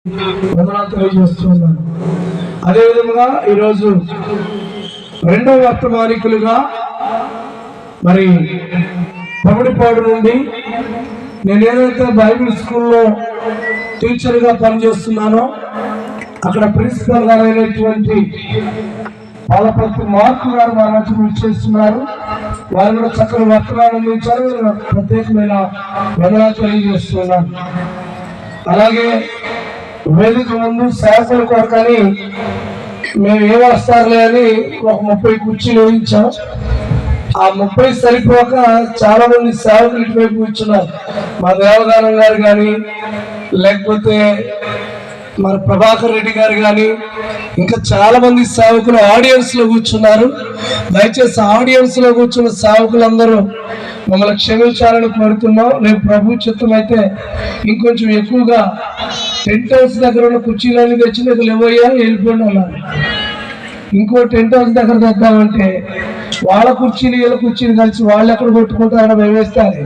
వందనాలు తెలియజేస్తున్నాను. అదేవిధంగా ఈరోజు రెండవ వర్తమానికులుగా మరి పమిడిపాడు నుండి నేను ఏదైతే బైబిల్ స్కూల్లో టీచర్గా పనిచేస్తున్నానో అక్కడ ప్రిన్సిపల్ గారు అయినటువంటి పాలపర్తి మార్కు గారు మా మధ్య చేస్తున్నారు. వారు కూడా చక్కని వర్తమానం అందించారు. ప్రత్యేకమైన వందనాలు తెలియజేస్తున్నాను. అలాగే వేదిక ముందు సేవకుల కొరకని మేము ఏం వస్తారులే అని ఒక 30 కుర్చీలు వేయించాం. ఆ 30 సరిపోక చాలా మంది సేవకులు ఇటువైపు కూర్చున్నారు. మా దేవగానం గారు కానీ, లేకపోతే మరి ప్రభాకర్ రెడ్డి గారు కానీ, ఇంకా చాలా మంది సేవకులు ఆడియన్స్ లో కూర్చున్నారు. దయచేసి ఆడియన్స్ లో కూర్చున్న సేవకులందరూ మమ్మల్ని క్షమించాలని కోరుతున్నాం. రేపు ప్రభు చిత్తం అయితే ఇంకొంచెం ఎక్కువగా టెంట్ హౌస్ దగ్గర ఉన్న కుర్చీలన్నీ తెచ్చి మీకు లేవయ్యా వెళ్ళిపోండి అన్నారు. ఇంకో టెంట్ హౌస్ దగ్గర తెద్దామంటే వాళ్ళ కుర్చీలు వీళ్ళ కుర్చీలు కలిసి వాళ్ళు ఎక్కడ కొట్టుకుంటారని భయవేస్తారు.